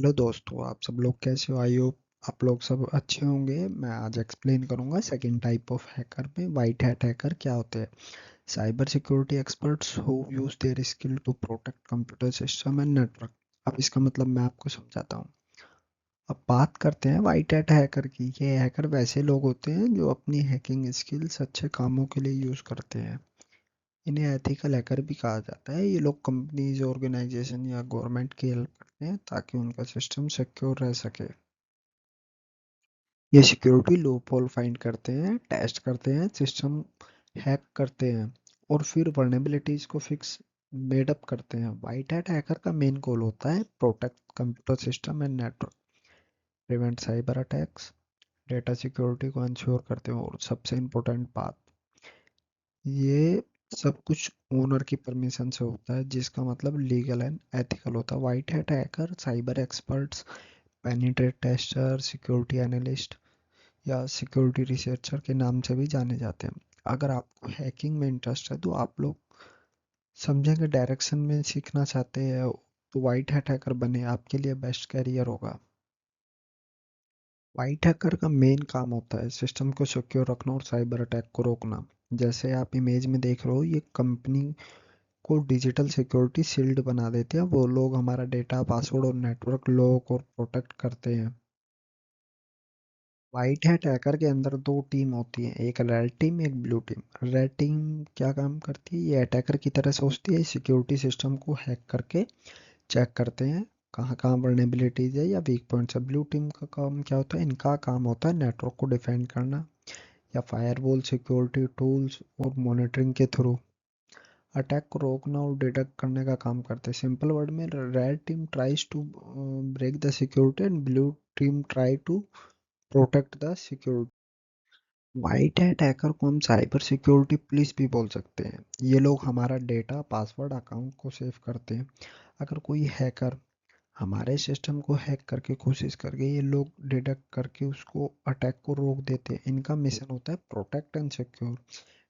Hello दोस्तों, आप सब लोग कैसे हो? आई होप आप लोग सब अच्छे होंगे। मैं आज एक्सप्लेन करूंगा सेकंड टाइप ऑफ हैकर में वाइट हैट हैकर क्या होते हैं। Cyber security experts who use their skill to protect computer system and network. अब इसका मतलब मैं आपको समझाता हूँ। अब बात करते हैं वाइट हैट हैकर की। ये हैकर वैसे लोग होते हैं जो अपनी हैकिंग स्किल्स अच्छे कामों के लिए यूज करते हैं। इन्हें एथिकल हैकर भी कहा जाता है। ये लोग कंपनीज, ऑर्गेनाइजेशन या गवर्नमेंट की हेल्प करते हैं ताकि उनका सिस्टम सिक्योर रह सके। ये सिक्योरिटी लूपहोल फाइंड करते हैं, टेस्ट करते हैं, सिस्टम हैक करते हैं और फिर वर्नेबिलिटीज को फिक्स मेड अप करते हैं। वाइट हैट हैकर का मेन गोल होता है protect computer system and network, prevent cyber attacks, data security को इंश्योर करते हैं और सबसे इम्पोर्टेंट बात, ये सब कुछ ओनर की परमिशन से होता है, जिसका मतलब लीगल एंड एथिकल होता है। White hat hacker cyber experts, penetrate tester, security analyst या सिक्योरिटी रिसर्चर के नाम से भी जाने जाते हैं। अगर आपको हैकिंग में इंटरेस्ट है तो आप लोग समझेंगे डायरेक्शन में सीखना चाहते हैं तो वाइट हैट हैकर बने, आपके लिए बेस्ट कैरियर होगा। वाइट हैकर का मेन काम होता है सिस्टम को सिक्योर रखना और साइबर अटैक को रोकना। जैसे आप इमेज में देख रहे हो, ये कंपनी को डिजिटल सिक्योरिटी शील्ड बना देते हैं। वो लोग हमारा डेटा, पासवर्ड और नेटवर्क लॉक और प्रोटेक्ट करते हैं। व्हाइट हैट हैकर के अंदर दो टीम होती है, एक रेड टीम, एक ब्लू टीम। रेड टीम क्या काम करती है? ये अटैकर की तरह सोचती है, सिक्योरिटी सिस्टम को हैक करके चेक करते हैं कहाँ कहाँ वर्नेबिलिटीज है या वीक पॉइंट्स है। ब्लू टीम का काम क्या होता है? इनका काम होता है नेटवर्क को डिफेंड करना या फायरवॉल, सिक्योरिटी टूल्स और मॉनिटरिंग के थ्रू अटैक को रोकना और डिटेक्ट करने का काम करते हैं। सिंपल वर्ड में, red team tries to break the security and blue team try to protect the security. White hat hacker को हम साइबर सिक्योरिटी पुलिस भी बोल सकते हैं। ये लोग हमारा डेटा, पासवर्ड, अकाउंट को सेव करते हैं। अगर कोई हैकर हमारे सिस्टम को हैक करके कोशिश करके, ये लोग डिटेक्ट करके उसको अटैक को रोक देते हैं। इनका मिशन होता है प्रोटेक्ट एंड सिक्योर।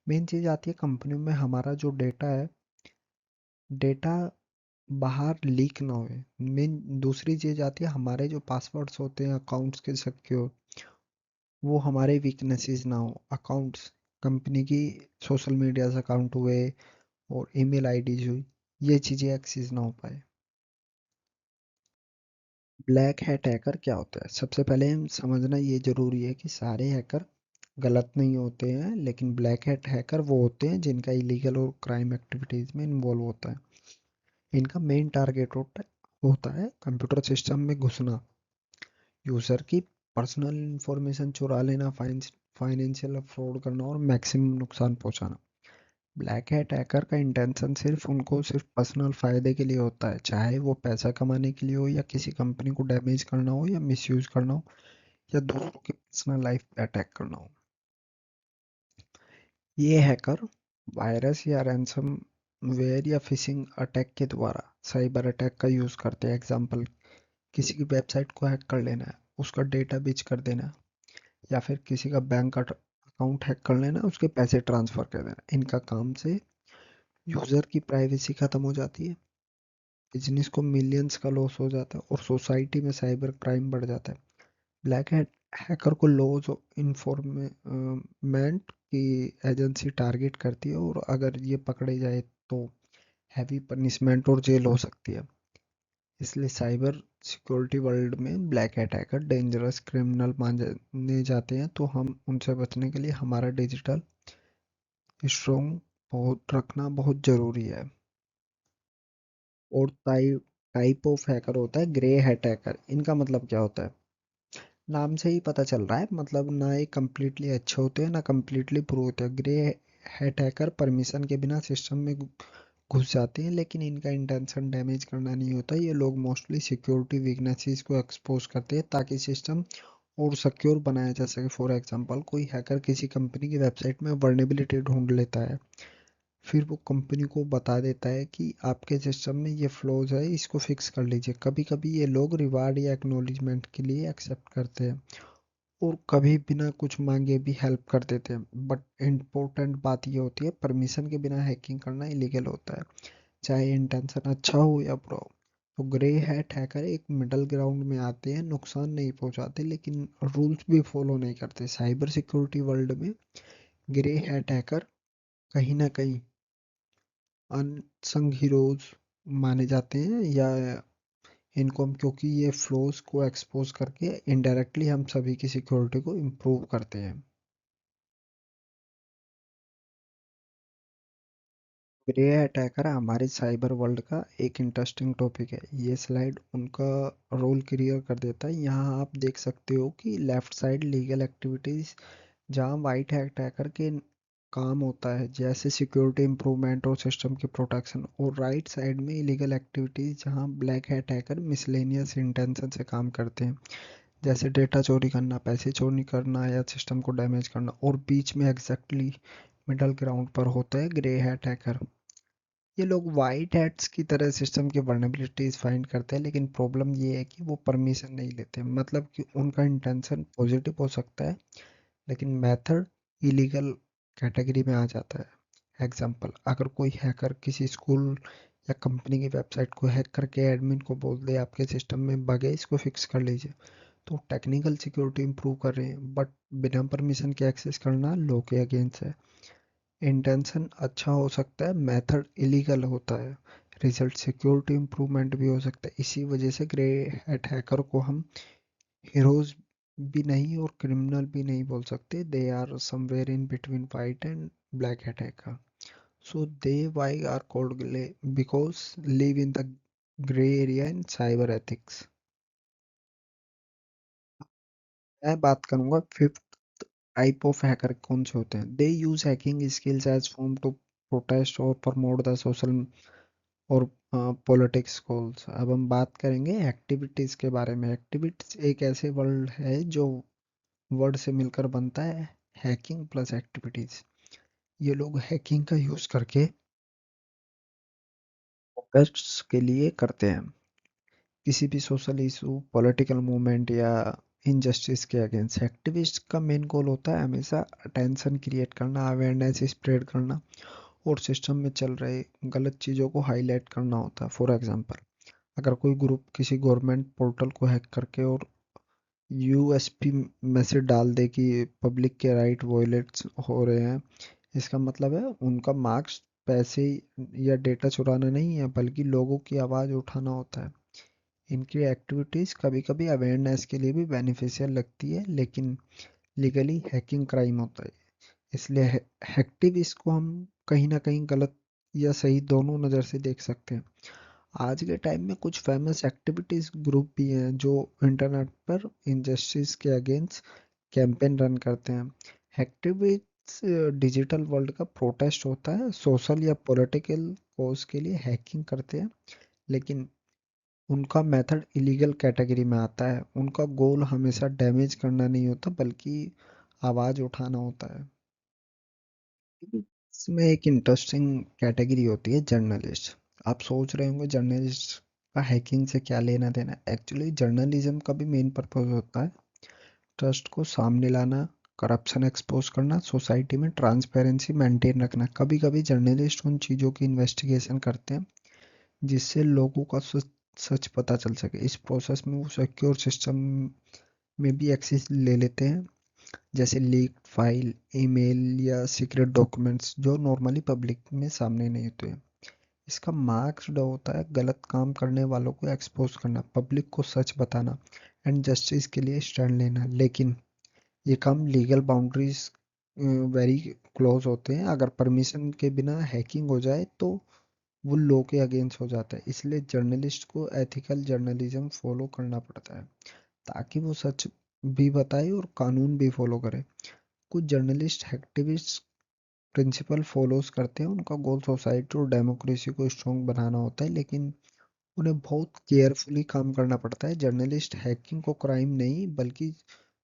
मेन चीज़ आती है कंपनी में हमारा जो डेटा है, डेटा बाहर लीक ना होए। मेन दूसरी चीज़ आती है हमारे जो पासवर्ड्स होते हैं अकाउंट्स के सिक्योर, वो हमारे वीकनेसेस ना हो। अकाउंट्स, कंपनी की सोशल मीडिया अकाउंट हुए और ईमेल आईडीज हुई, ये चीज़ें एक्सेस ना हो पाए। ब्लैक हैट हैकर क्या होता है? सबसे पहले हम समझना ये जरूरी है कि सारे हैकर गलत नहीं होते हैं, लेकिन ब्लैक हैट हैकर वो होते हैं जिनका इलीगल और क्राइम एक्टिविटीज में इन्वॉल्व होता है। इनका मेन टारगेट होता है कंप्यूटर सिस्टम में घुसना, यूजर की पर्सनल इंफॉर्मेशन चुरा लेना, फाइनेंशियल फ्रॉड करना और मैक्सिमम नुकसान पहुंचाना। ब्लैक हैट हैकर का इंटेंशन सिर्फ पर्सनल फायदे के लिए होता है, चाहे वो पैसा कमाने के लिए हो या किसी कंपनी को डैमेज करना हो या मिसयूज करना हो या दूसरों की पर्सनल लाइफ पे अटैक करना हो। ये हैकर वायरस या रैंसमवेयर या फिशिंग अटैक के द्वारा साइबर अटैक का यूज करते हैं। एग्जांपल, किसी की वेबसाइट को हैक कर लेना है, उसका डेटा ब्रीच कर देना, या फिर किसी का बैंक अकाउंट हैक कर लेना, उसके पैसे ट्रांसफर कर देना। इनका काम से यूजर की प्राइवेसी खत्म हो जाती है, बिजनेस को मिलियंस का लॉस हो जाता है और सोसाइटी में साइबर क्राइम बढ़ जाता है। ब्लैक हैट हैकर को लॉज ऑफ इन्फॉर्मेंट की एजेंसी टारगेट करती है और अगर ये पकड़े जाए तो हैवी पनिशमेंट और जेल हो सकती है। इसलिए साइबर सिक्योरिटी वर्ल्ड में black hat hacker dangerous criminal माने जाते हैं। तो हम उनसे बचने के लिए हमारा डिजिटल स्ट्रॉन्ग बहुत रखना बहुत ज़रूरी है। और टाइप ऑफ हैकर होता है ग्रे हैट हैकर। इनका मतलब क्या होता है? नाम से ही पता चल रहा है, मतलब ना ये कम्प्लीटली अच्छे होते हैं ना कम्प्लीटली बुरे होते हैं। ग्रे हैट हैकर परमिशन के बिना सिस्टम में घुस जाते हैं, लेकिन इनका इंटेंशन डैमेज करना नहीं होता। ये लोग मोस्टली सिक्योरिटी वीकनेसेस को एक्सपोज करते हैं ताकि सिस्टम और सिक्योर बनाया जा सके। फॉर एग्जांपल, कोई हैकर किसी कंपनी की वेबसाइट में वर्नेबिलिटी ढूंढ लेता है, फिर वो कंपनी को बता देता है कि आपके सिस्टम में ये फ्लॉज है, इसको फिक्स कर लीजिए। कभी कभी ये लोग रिवार्ड या एक्नॉलेजमेंट के लिए एक्सेप्ट करते हैं और कभी बिना कुछ मांगे भी हेल्प कर देते हैं। बट इम्पोर्टेंट बात ये होती है, परमिशन के बिना हैकिंग करना इलीगल होता है, चाहे इंटेंशन अच्छा हो या बुरा हो। तो ग्रे हैट हैकर एक मिडल ग्राउंड में आते हैं, नुकसान नहीं पहुंचाते लेकिन रूल्स भी फॉलो नहीं करते। साइबर सिक्योरिटी वर्ल्ड में ग्रे हैट हैकर कहीं ना कहीं अनसंग हीरोज माने जाते हैं, या इनको हम, क्योंकि ये फ्लोज को एक्सपोज करके इनडायरेक्टली हम सभी की सिक्योरिटी को इम्प्रूव करते हैं। ग्रे अटैकर हमारे साइबर वर्ल्ड का एक इंटरेस्टिंग टॉपिक है। ये स्लाइड उनका रोल क्लियर कर देता है। यहाँ आप देख सकते हो कि लेफ्ट साइड लीगल एक्टिविटीज जहाँ वाइट अटैकर के काम होता है, जैसे सिक्योरिटी इंप्रूवमेंट और सिस्टम की प्रोटेक्शन, और राइट साइड में इलीगल एक्टिविटीज जहाँ black hat hacker miscellaneous intention से काम करते हैं, जैसे डेटा चोरी करना, पैसे चोरी करना या सिस्टम को डैमेज करना। और बीच में एग्जैक्टली मिडल ग्राउंड पर होता है ग्रे हैट हैकर। ये लोग वाइट हैट्स की तरह सिस्टम की वर्नेबिलिटीज फाइंड करते हैं, लेकिन प्रॉब्लम ये है कि वो परमिशन नहीं लेते। मतलब कि उनका इंटेंशन पॉजिटिव हो सकता है लेकिन मेथड इलीगल कैटेगरी में आ जाता है। एग्जांपल, अगर कोई हैकर किसी स्कूल या कंपनी की वेबसाइट को हैक करके एडमिन को बोल दे आपके सिस्टम में बग है, इसको फिक्स कर लीजिए, तो टेक्निकल सिक्योरिटी इंप्रूव कर रहे हैं बट बिना परमिशन के एक्सेस करना लॉ के अगेंस्ट है। इंटेंशन अच्छा हो सकता है, मेथड इलीगल होता है, रिजल्ट सिक्योरिटी इंप्रूवमेंट भी हो सकता है। इसी वजह से ग्रे हैट हैकर को हम हीरोज भी नहीं और क्रिमिनल भी नहीं बोल सकते। They are somewhere in between white and black hat hacker. So they why are called grey because live in the grey area in cyber ethics. मैं बात करूंगा फिफ्थ टाइप ऑफ हैकर कौन से होते हैं। They use hacking skills as form to protest और promote the social और politics goals. अब हम बात करेंगे एक्टिविटीज के बारे में। एक्टिविटीज एक ऐसे वर्ड है जो वर्ड से मिलकर बनता है, हैकिंग प्लस एक्टिविटीज। ये लोग हैकिंग का यूज करके प्रोटेस्ट्स के लिए करते हैं, किसी भी सोशल इशू, पॉलिटिकल मूवमेंट या इनजस्टिस के अगेंस्ट। एक्टिविस्ट का मेन गोल होता है हमेशा अटेंशन क्रिएट करना, अवेयरनेस स्प्रेड करना और सिस्टम में चल रहे गलत चीज़ों को हाईलाइट करना होता है। फॉर एग्जांपल, अगर कोई ग्रुप किसी गवर्नमेंट पोर्टल को हैक करके और यूएसपी मैसेज डाल दे कि पब्लिक के राइट वायलेट्स हो रहे हैं, इसका मतलब है उनका मार्क्स पैसे या डेटा चुराना नहीं है बल्कि लोगों की आवाज़ उठाना होता है। इनकी एक्टिविटीज़ कभी कभी अवेयरनेस के लिए भी बेनिफिशियल लगती है लेकिन लीगली हैकिंग क्राइम होता है। इसलिए हैक्टिविस्ट को हम कहीं ना कहीं गलत या सही दोनों नज़र से देख सकते हैं। आज के टाइम में कुछ फेमस एक्टिविटीज ग्रुप भी हैं जो इंटरनेट पर इनजस्टिस के अगेंस्ट कैंपेन रन करते हैं। एक्टिविस्ट डिजिटल वर्ल्ड का प्रोटेस्ट होता है, सोशल या पॉलिटिकल कोज के लिए हैकिंग करते हैं, लेकिन उनका मेथड इलीगल कैटेगरी में आता है। उनका गोल हमेशा डैमेज करना नहीं होता बल्कि आवाज उठाना होता है। इसमें एक इंटरेस्टिंग कैटेगरी होती है जर्नलिस्ट। आप सोच रहे होंगे जर्नलिस्ट का हैकिंग से क्या लेना देना। एक्चुअली जर्नलिज्म का भी मेन पर्पज होता है ट्रस्ट को सामने लाना, करप्शन एक्सपोज करना, सोसाइटी में ट्रांसपेरेंसी मेंटेन रखना। कभी कभी जर्नलिस्ट उन चीज़ों की इन्वेस्टिगेशन करते हैं जिससे लोगों का सच सच पता चल सके। इस प्रोसेस में वो सिक्योर सिस्टम में भी एक्सेस ले लेते हैं, जैसे लीक फाइल, ईमेल या सीक्रेट डॉक्यूमेंट्स जो नॉर्मली पब्लिक में सामने नहीं होते हैं। इसका मार्क्स होता है गलत काम करने वालों को एक्सपोज करना, पब्लिक को सच बताना एंड जस्टिस के लिए स्टैंड लेना। लेकिन ये काम लीगल बाउंड्रीज वेरी क्लोज होते हैं। अगर परमिशन के बिना हैकिंग हो जाए तो वो लॉ के अगेंस्ट हो जाता है। इसलिए जर्नलिस्ट को एथिकल जर्नलिज्म फॉलो करना पड़ता है ताकि वो सच भी बताए और कानून भी फॉलो करे। कुछ जर्नलिस्ट एक्टिविस्ट प्रिंसिपल फॉलोज करते हैं, उनका गोल सोसाइटी और डेमोक्रेसी को स्ट्रॉन्ग बनाना होता है, लेकिन उन्हें बहुत केयरफुली काम करना पड़ता है। जर्नलिस्ट हैकिंग को क्राइम नहीं बल्कि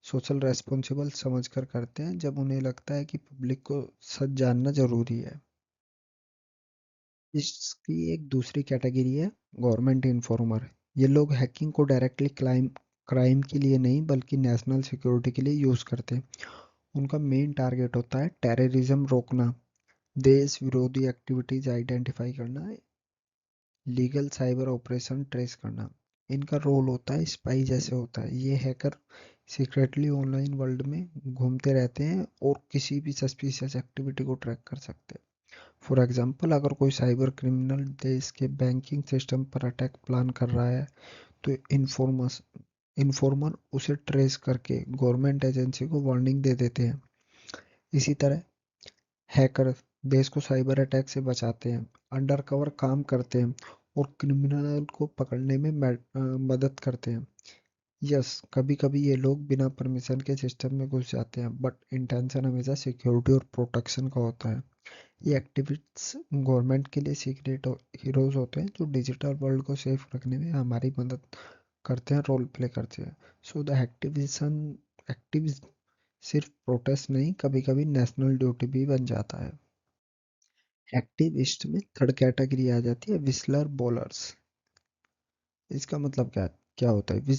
सोशल रेस्पॉन्सिबल समझकर करते हैं जब उन्हें लगता है कि पब्लिक को सच जानना जरूरी है। इसकी एक दूसरी कैटेगरी है गवर्नमेंट इन्फॉर्मर। ये लोग हैकिंग को डायरेक्टली क्राइम क्राइम के लिए नहीं बल्कि नेशनल सिक्योरिटी के लिए यूज करते हैं। उनका मेन टारगेट होता है टेररिज्म रोकना, देश विरोधी एक्टिविटीज आइडेंटिफाई करना लीगल साइबर ऑपरेशन ट्रेस करना। इनका रोल होता है स्पाई जैसे होता है। ये हैकर सीक्रेटली ऑनलाइन वर्ल्ड में घूमते रहते हैं और किसी भी सस्पिशियस एक्टिविटी को ट्रैक कर सकते हैं। फॉर एग्जांपल, अगर कोई साइबर क्रिमिनल देश के बैंकिंग सिस्टम पर अटैक प्लान कर रहा है तो इन्फॉर्मर उसे ट्रेस करके गवर्नमेंट एजेंसी को वार्निंग दे देते हैं। इसी तरह हैकर देश को साइबर अटैक से बचाते हैं, अंडरकवर काम करते हैं और क्रिमिनल को पकड़ने में मदद करते हैं। यस, कभी कभी ये लोग बिना परमिशन के सिस्टम में घुस जाते हैं, बट इंटेंशन हमेशा सिक्योरिटी और प्रोटेक्शन का होता है। ये एक्टिविस्ट गवर्नमेंट के लिए सीक्रेट हीरोज होते हैं जो डिजिटल वर्ल्ड को सेफ रखने में हमारी मदद करते हैं, रोल प्ले करते हैं। सो द एक्टिविज्म सिर्फ प्रोटेस्ट नहीं, कभी कभी नेशनल ड्यूटी भी बन जाता है। एक्टिविस्ट में थर्ड कैटेगरी आ जाती है, विस्लर बॉलर्स। इसका मतलब क्या क्या होता है?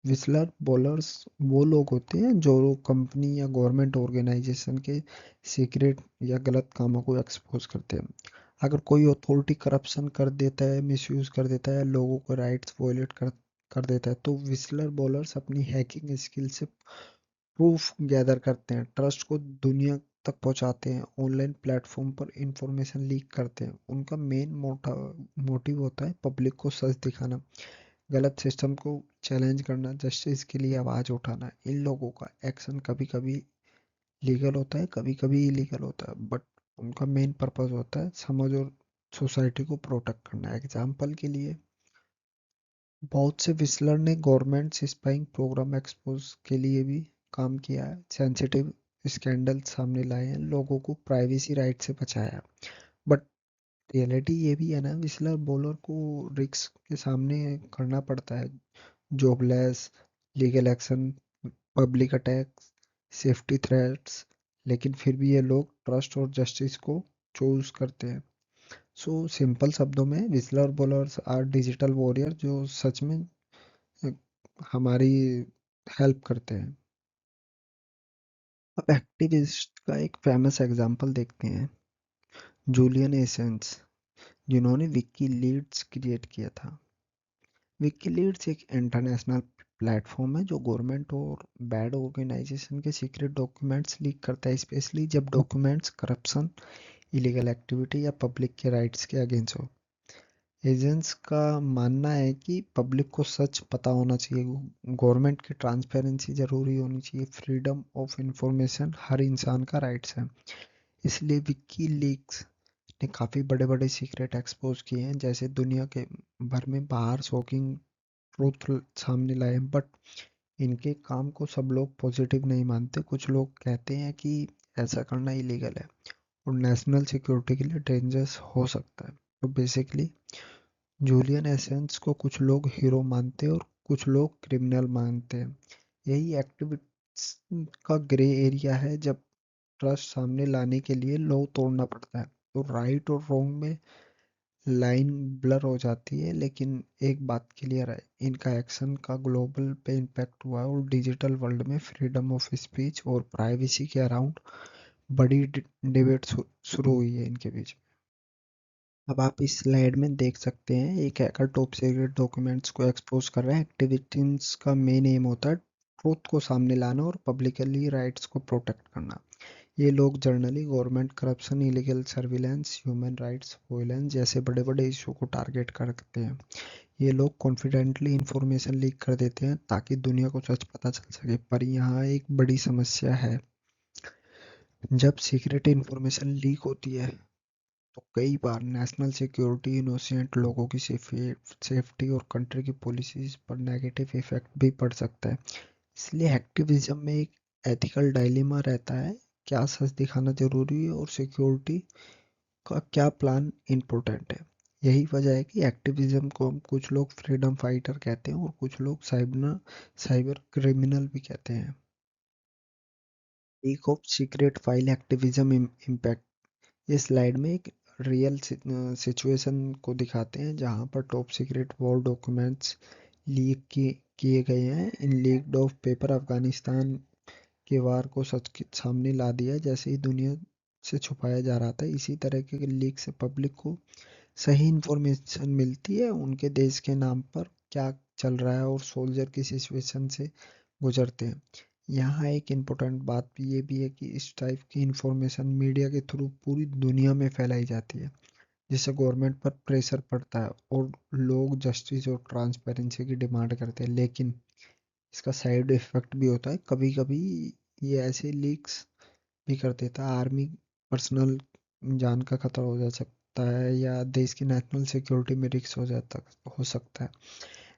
विस्लर बॉलर्स वो लोग होते हैं जो कंपनी या गवर्नमेंट ऑर्गेनाइजेशन के सीक्रेट या गलत कामों को एक्सपोज करते हैं। अगर कोई अथॉरिटी करप्शन कर देता है, मिसयूज कर देता है, लोगों को राइट्स वोलेट कर देता है, तो विस्लर बॉलर्स अपनी हैकिंग स्किल से प्रूफ गैदर करते हैं, ट्रस्ट को दुनिया तक पहुंचाते हैं, ऑनलाइन प्लेटफॉर्म पर इंफॉर्मेशन लीक करते हैं। उनका मेन मोटिव होता है पब्लिक को सच दिखाना, गलत सिस्टम को चैलेंज करना, जस्टिस के लिए आवाज उठाना। इन लोगों का एक्शन कभी कभी लीगल होता है, कभी कभी इलीगल होता है, बट उनका मेन पर्पस होता है समाज और सोसाइटी को प्रोटेक्ट करना। एग्जाम्पल के लिए, बहुत से विस्लर ने गवर्नमेंट स्पाइंग प्रोग्राम एक्सपोज के लिए भी काम किया है, सेंसिटिव स्कैंडल सामने लाए हैं, लोगों को प्राइवेसी राइट से बचाया। बट रियलिटी ये भी है ना, विस्लर बॉलर को रिस्क के सामने करना पड़ता है, jobless, legal action, public attacks, safety threats, लेकिन फिर भी ये लोग ट्रस्ट और जस्टिस को चूज करते हैं। सो सिंपल शब्दों में, whistleblowers are digital warrior जो सच में हमारी हेल्प करते हैं। अब एक्टिविस्ट का एक फेमस एग्जांपल देखते हैं, जूलियन एसेंस, जिन्होंने विकीलीड्स क्रिएट किया था। विकीलीड्स एक इंटरनेशनल प्लेटफॉर्म है जो गवर्नमेंट और बैड ऑर्गेनाइजेशन के सीक्रेट डॉक्यूमेंट्स लीक करता है, स्पेशली जब डॉक्यूमेंट्स करप्शन, इलीगल एक्टिविटी या पब्लिक के राइट्स के अगेंस्ट हो। एजेंट्स का मानना है कि पब्लिक को सच पता होना चाहिए, गवर्नमेंट की ट्रांसपेरेंसी जरूरी होनी चाहिए, फ्रीडम ऑफ इंफॉर्मेशन हर इंसान का राइट्स है। इसलिए विकी लीक्स ने काफ़ी बड़े बड़े सीक्रेट एक्सपोज किए हैं, जैसे दुनिया के भर में बाहर शॉकिंग ट्रूथ सामने लाए। बट इनके काम को सब लोग पॉजिटिव नहीं मानते, कुछ लोग कहते हैं कि ऐसा करना इलीगल है और नेशनल सिक्योरिटी के लिए डेंजरस हो सकता है। तो बेसिकली जूलियन एसेंस को कुछ लोग हीरो मानते हैं और कुछ लोग क्रिमिनल मानते हैं। यही एक्टिविस्ट का ग्रे एरिया है, जब ट्रस्ट सामने लाने के लिए लॉ तोड़ना पड़ता है, तो राइट और रॉन्ग में लाइन ब्लर हो जाती है। लेकिन एक बात क्लियर है, इनका एक्शन का ग्लोबल पे इम्पैक्ट हुआ है और डिजिटल वर्ल्ड में फ्रीडम ऑफ स्पीच और प्राइवेसी के अराउंड बड़ी डिबेट शुरू हुई है इनके बीच। अब आप इस स्लाइड में देख सकते हैं, एक हैकर टॉप सीक्रेट डॉक्यूमेंट्स को एक्सपोज कर रहा है। एक्टिविटीज का मेन एम होता है ट्रूथ को सामने लाना और पब्लिकली राइट्स को प्रोटेक्ट करना। ये लोग generally government corruption, illegal surveillance, human rights violence जैसे बड़े बड़े इशू को टारगेट करते हैं। ये लोग कॉन्फिडेंटली इंफॉर्मेशन लीक कर देते हैं ताकि दुनिया को सच पता चल सके। पर यहाँ एक बड़ी समस्या है, जब सीक्रेट इंफॉर्मेशन लीक होती है तो कई बार नेशनल सिक्योरिटी, इनोसेंट लोगों की सेफ्टी और कंट्री की पॉलिसीज पर नेगेटिव इफेक्ट भी पड़ सकता है। इसलिए एक्टिविज्म में एक एथिकल डायलेमा रहता है, क्या सच दिखाना जरूरी है और सिक्योरिटी का क्या प्लान इम्पोर्टेंट है। यही वजह है कि एक्टिविज्म को हम कुछ लोग फ्रीडम फाइटर कहते हैं और कुछ लोग साइबर क्रिमिनल भी कहते हैं। एक of secret file activism impact, इस स्लाइड में एक रियल सिचुएशन को दिखाते हैं जहां पर टॉप सीक्रेट वॉर डॉक्यूमेंट्स किए गए हैं। इन लीक्ड ऑफ पेपर अफगानिस्तान के वार को सच के सामने ला दिया, जैसे ही दुनिया से छुपाया जा रहा था। इसी तरह के लीक से पब्लिक को सही इंफॉर्मेशन मिलती है उनके देश के नाम पर क्या चल रहा है और सोल्जर किस सिचुएशन से गुजरते हैं। यहाँ एक इम्पोर्टेंट बात भी ये भी है कि इस टाइप की इंफॉर्मेशन मीडिया के थ्रू पूरी दुनिया में फैलाई जाती है, जिससे गवर्नमेंट पर प्रेशर पड़ता है और लोग जस्टिस और ट्रांसपेरेंसी की डिमांड करते हैं। लेकिन इसका साइड इफेक्ट भी होता है, कभी कभी ये ऐसे लीक्स भी कर देता है, आर्मी पर्सनल जान का खतरा हो जा सकता है या देश की नेशनल सिक्योरिटी में रिस्क हो सकता है।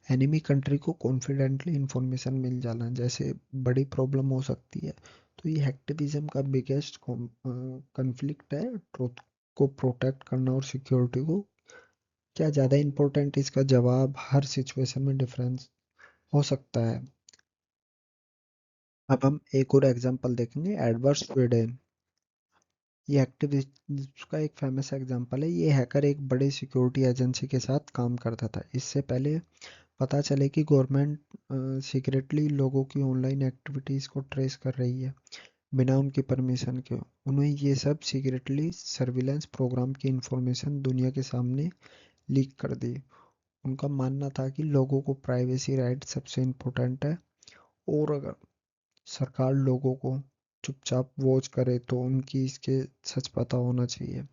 एनिमी कंट्री को कॉन्फिडेंटली इंफॉर्मेशन मिल जाना जैसे बड़ी प्रॉब्लम हो सकती है। तो ये हैक्टिविज्म का बिगेस्ट कॉन्फ्लिक्ट है, ट्रुथ को प्रोटेक्ट करना और सिक्योरिटी को। क्या ज़्यादा इम्पोर्टेंट, इसका जवाब हर सिचुएशन में डिफरेंस हो सकता है। अब हम एक और एग्जांपल देखेंगे, एडवर्ड स्वीडन। ये एक्टिविस्ट का एक फेमस एग्जांपल है। ये हैकर एक बड़े सिक्योरिटी एजेंसी के साथ काम करता था। इससे पहले पता चले कि गवर्नमेंट सीक्रेटली लोगों की ऑनलाइन एक्टिविटीज़ को ट्रेस कर रही है बिना उनकी परमिशन के। उन्हें ये सब सीक्रेटली सर्विलेंस प्रोग्राम की इंफॉर्मेशन दुनिया के सामने लीक कर दी। उनका मानना था कि लोगों को प्राइवेसी राइट सबसे इम्पोर्टेंट है और अगर सरकार लोगों को चुपचाप वॉच करे तो उनकी इसके सच पता होना चाहिए।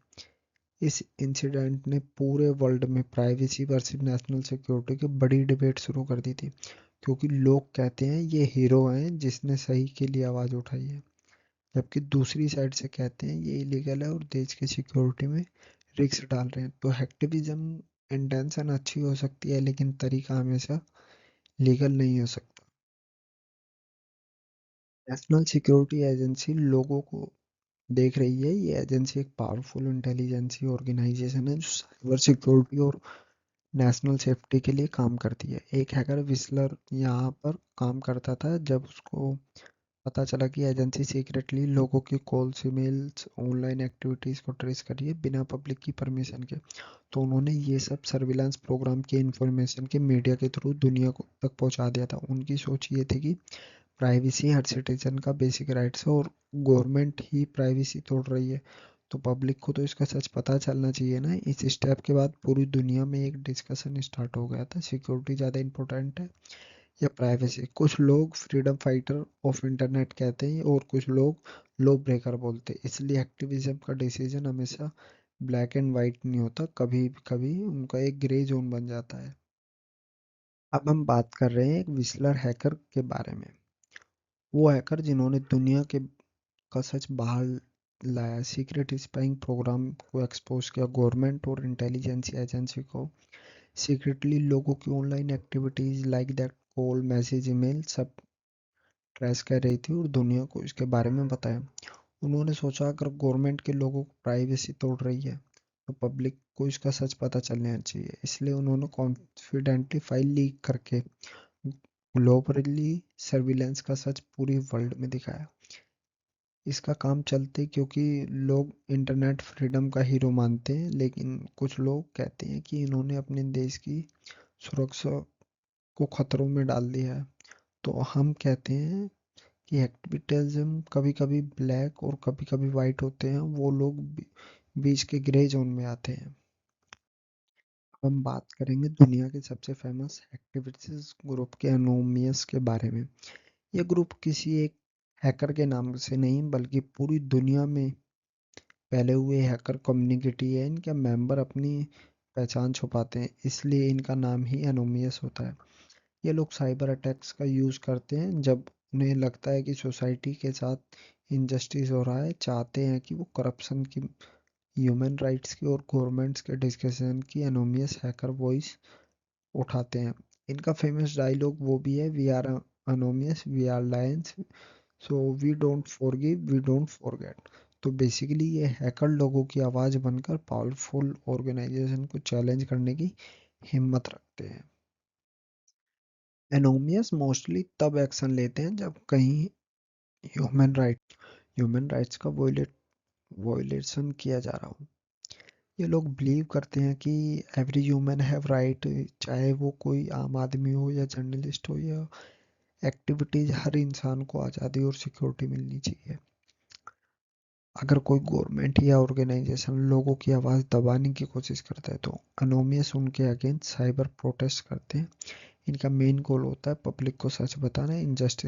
इस इंसिडेंट ने पूरे वर्ल्ड में प्राइवेसी वर्सेस नेशनल सिक्योरिटी की बड़ी डिबेट शुरू कर दी थी, क्योंकि लोग कहते हैं ये हीरो हैं जिसने सही के लिए आवाज़ उठाई है, जबकि दूसरी साइड से कहते हैं ये इलीगल है और देश की सिक्योरिटी में रिस्क डाल रहे हैं। तो हैक्टिविज्म इंटेंशन अच्छी हो सकती है लेकिन तरीका हमेशा लीगल नहीं हो सकता। नेशनल सिक्योरिटी एजेंसी लोगों को देख रही है। ये एजेंसी एक पावरफुल इंटेलिजेंसी ऑर्गेनाइजेशन है जो साइबर सिक्योरिटी और नेशनल सेफ्टी के लिए काम करती है। एक हैकर विस्लर यहाँ पर काम करता था जब उसको पता चला कि एजेंसी सीक्रेटली लोगों की कॉल्स, ईमेल्स, ऑनलाइन एक्टिविटीज़ को ट्रेस कर रही है बिना पब्लिक की परमिशन के। तो उन्होंने ये सब सर्विलांस प्रोग्राम की इंफॉर्मेशन के मीडिया के थ्रू दुनिया को तक पहुंचा दिया था। उनकी सोच ये थी कि प्राइवेसी हर सिटीजन का बेसिक राइट्स है और गवर्नमेंट ही प्राइवेसी तोड़ रही है, तो पब्लिक को तो इसका सच पता चलना चाहिए ना। इस स्टेप के बाद पूरी दुनिया में एक डिस्कशन स्टार्ट हो गया था, सिक्योरिटी ज़्यादा इंपॉर्टेंट है या प्राइवेसी। कुछ लोग फ्रीडम फाइटर ऑफ इंटरनेट कहते हैं और कुछ लोग लॉ ब्रेकर बोलते हैं। इसलिए एक्टिविज्म का डिसीजन हमेशा ब्लैक एंड वाइट नहीं होता, कभी कभी उनका एक ग्रे जोन बन जाता है। अब हम बात कर रहे हैं एक विस्लर हैकर के बारे में। वो हैकर जिन्होंने दुनिया के का सच बाहर लाया, सीक्रेट स्पाइंग प्रोग्राम को एक्सपोज किया, गवर्नमेंट और इंटेलिजेंस एजेंसी को सीक्रेटली लोगों की online activities like that call, message, email सब ट्रेस कर रही थी और दुनिया को इसके बारे में बताया। उन्होंने सोचा अगर गवर्नमेंट के लोगों को प्राइवेसी तोड़ रही है तो पब्लिक को इसका सच पता चलना चाहिए। इसलिए उन्होंने कॉन्फिडेंटली फाइल लीक करके ग्लोबली सर्विलेंस का सच पूरी वर्ल्ड में दिखाया। इसका काम चलते क्योंकि लोग इंटरनेट फ्रीडम का हीरो मानते हैं, लेकिन कुछ लोग कहते हैं कि इन्होंने अपने देश की सुरक्षा को खतरों में डाल दिया है। तो हम कहते हैं कि एक्टिविज्म कभी कभी ब्लैक और कभी कभी वाइट होते हैं, वो लोग बीच के ग्रे जोन में आते हैं। अब हम बात करेंगे दुनिया के सबसे फेमस एक्टिविस्ट ग्रुप के एनोमियस के बारे में। ये ग्रुप किसी एक हैकर के नाम से नहीं बल्कि पूरी दुनिया में फैले हुए हैकर कम्युनिटी है। इनके मेंबर अपनी पहचान छुपाते हैं, इसलिए इनका नाम ही एनोमियस होता है। ये लोग साइबर अटैक्स का यूज़ करते हैं जब उन्हें लगता है कि सोसाइटी के साथ इनजस्टिस हो रहा है, चाहते हैं कि वो करप्शन की, ह्यूमन राइट्स की और गवर्नमेंट्स के डिस्कशन की एनोमियस हैकर वॉइस उठाते हैं। इनका फेमस डायलॉग वो भी है, we are anonymous, we are lions, so we don't forgive, we don't forget. तो बेसिकली ये हैकर लोगों की आवाज़ बनकर पावरफुल ऑर्गेनाइजेशन को चैलेंज करने की हिम्मत रखते हैं। एनोमियस मोस्टली तब एक्शन लेते हैं जब कहीं ह्यूमन राइट्स का वॉयलेशन किया जा रहा हो। ये लोग बिलीव करते हैं कि एवरी ह्यूमन हैव राइट, चाहे वो कोई आम आदमी हो या जर्नलिस्ट हो या एक्टिविटीज, हर इंसान को आज़ादी और सिक्योरिटी मिलनी चाहिए। अगर कोई गवर्नमेंट या ऑर्गेनाइजेशन लोगों की आवाज़ दबाने की कोशिश करता है तो अनोमियस उनके अगेंस्ट साइबर प्रोटेस्ट करते हैं। इनका मेन गोल होता है पब्लिक को सच बताना, इनजस्टिस